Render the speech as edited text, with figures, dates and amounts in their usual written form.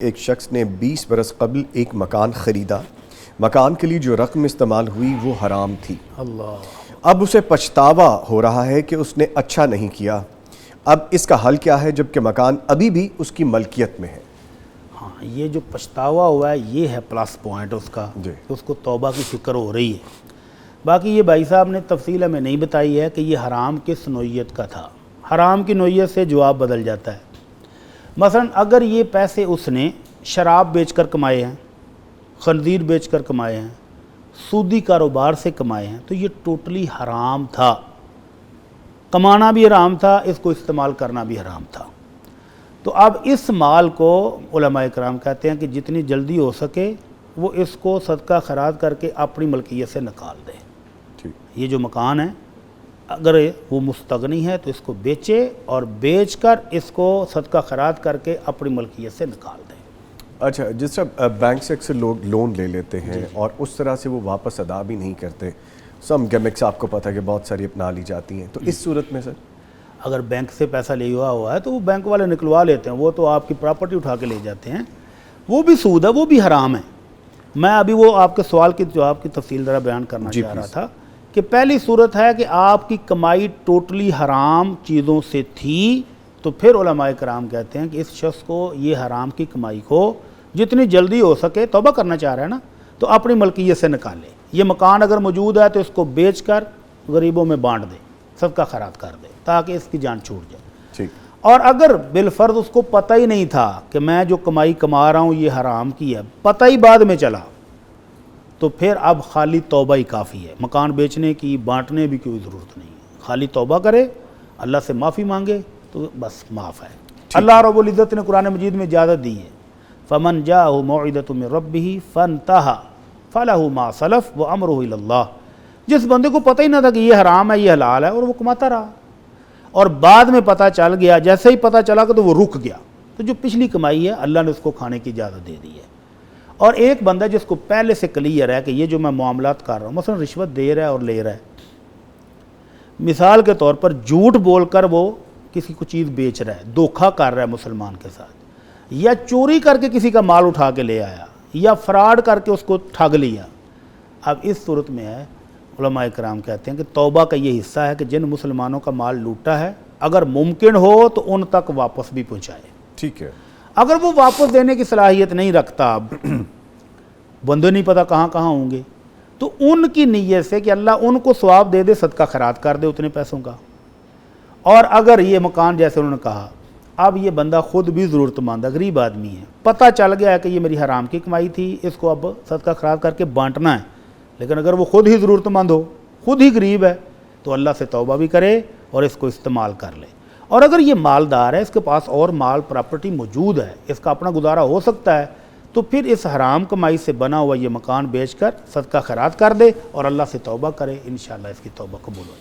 ایک شخص نے 20 برس قبل ایک مکان خریدا۔ مکان کے لیے جو رقم استعمال ہوئی وہ حرام تھی۔ اب اسے پچھتاوا ہو رہا ہے کہ اس نے اچھا نہیں کیا۔ اب اس کا حل کیا ہے جبکہ مکان ابھی بھی اس کی ملکیت میں ہے؟ ہاں، یہ جو پچھتاوا ہوا ہے یہ ہے پلس پوائنٹ اس کا، جی، کہ اس کو توبہ کی فکر ہو رہی ہے۔ باقی یہ بھائی صاحب نے تفصیل ہمیں نہیں بتائی ہے کہ یہ حرام کس نوعیت کا تھا۔ حرام کی نوعیت سے جواب بدل جاتا ہے۔ مثلا اگر یہ پیسے اس نے شراب بیچ کر کمائے ہیں، خنزیر بیچ کر کمائے ہیں، سودی کاروبار سے کمائے ہیں، تو یہ ٹوٹلی حرام تھا۔ کمانا بھی حرام تھا، اس کو استعمال کرنا بھی حرام تھا۔ تو اب اس مال کو علماء کرام کہتے ہیں کہ جتنی جلدی ہو سکے وہ اس کو صدقہ خیرات کر کے اپنی ملکیت سے نکال دے۔ یہ جو مکان ہے اگر وہ مستغنی ہے تو اس کو بیچے اور بیچ کر اس کو صدقہ خیرات کر کے اپنی ملکیت سے نکال دیں۔ اچھا، جس طرح بینک سے اکثر لوگ لون لے لیتے ہیں اور اس طرح سے وہ واپس ادا بھی نہیں کرتے، سم گیمکس آپ کو پتہ ہے کہ بہت ساری اپنا لی جاتی ہیں، تو اس صورت میں سر اگر بینک سے پیسہ لیا ہوا ہے تو وہ بینک والے نکلوا لیتے ہیں، وہ تو آپ کی پراپرٹی اٹھا کے لے جاتے ہیں، وہ بھی سود ہے، وہ بھی حرام ہے۔ میں ابھی وہ آپ کے سوال کی جواب کی تفصیل ذرا بیان کرنا چاہ رہا تھا کہ پہلی صورت ہے کہ آپ کی کمائی ٹوٹلی حرام چیزوں سے تھی، تو پھر علماء کرام کہتے ہیں کہ اس شخص کو یہ حرام کی کمائی کو جتنی جلدی ہو سکے، توبہ کرنا چاہ رہا ہے نا، تو اپنی ملکیت سے نکالے۔ یہ مکان اگر موجود ہے تو اس کو بیچ کر غریبوں میں بانٹ دے، صدقہ خیرات کر دے تاکہ اس کی جان چھوٹ جائے۔ اور اگر بالفرض اس کو پتہ ہی نہیں تھا کہ میں جو کمائی کما رہا ہوں یہ حرام کی ہے، پتہ ہی بعد میں چلا، تو پھر اب خالی توبہ ہی کافی ہے، مکان بیچنے کی بانٹنے بھی کوئی ضرورت نہیں ہے۔ خالی توبہ کرے، اللہ سے معافی مانگے تو بس معاف ہے۔ اللہ رب العزت نے قرآن مجید میں اجازت دی ہے، فمن جاءہ موعظۃ من ربہ فانتہی فلہ ما سلف وامرہ الی اللہ۔ جس بندے کو پتہ ہی نہ تھا کہ یہ حرام ہے یہ حلال ہے اور وہ کماتا رہا، اور بعد میں پتہ چل گیا، جیسے ہی پتہ چلا کہ تو وہ رک گیا، تو جو پچھلی کمائی ہے اللہ نے اس کو کھانے کی اجازت دے دی ہے۔ اور ایک بندہ جس کو پہلے سے کلیئر ہے کہ یہ جو میں معاملات کر رہا ہوں، مثلا رشوت دے رہا ہے اور لے رہا ہے، مثال کے طور پر جھوٹ بول کر وہ کسی کو چیز بیچ رہا ہے، دھوکہ کر رہا ہے مسلمان کے ساتھ، یا چوری کر کے کسی کا مال اٹھا کے لے آیا، یا فراڈ کر کے اس کو ٹھگ لیا، اب اس صورت میں ہے علماء کرام کہتے ہیں کہ توبہ کا یہ حصہ ہے کہ جن مسلمانوں کا مال لوٹا ہے اگر ممکن ہو تو ان تک واپس بھی پہنچائے۔ ٹھیک ہے، اگر وہ واپس دینے کی صلاحیت نہیں رکھتا، بندے نہیں پتہ کہاں کہاں ہوں گے، تو ان کی نیت سے کہ اللہ ان کو ثواب دے دے، صدقہ خیرات کر دے اتنے پیسوں کا۔ اور اگر یہ مکان جیسے انہوں نے کہا، اب یہ بندہ خود بھی ضرورت مند ہے، غریب آدمی ہے، پتہ چل گیا ہے کہ یہ میری حرام کی کمائی تھی، اس کو اب صدقہ خیرات کر کے بانٹنا ہے، لیکن اگر وہ خود ہی ضرورت مند ہو، خود ہی غریب ہے، تو اللہ سے توبہ بھی کرے اور اس کو استعمال کر لے۔ اور اگر یہ مالدار ہے، اس کے پاس اور مال پراپرٹی موجود ہے، اس کا اپنا گزارا ہو سکتا ہے، تو پھر اس حرام کمائی سے بنا ہوا یہ مکان بیچ کر صدقہ خیرات کر دے اور اللہ سے توبہ کرے، انشاءاللہ اس کی توبہ قبول ہو جائے۔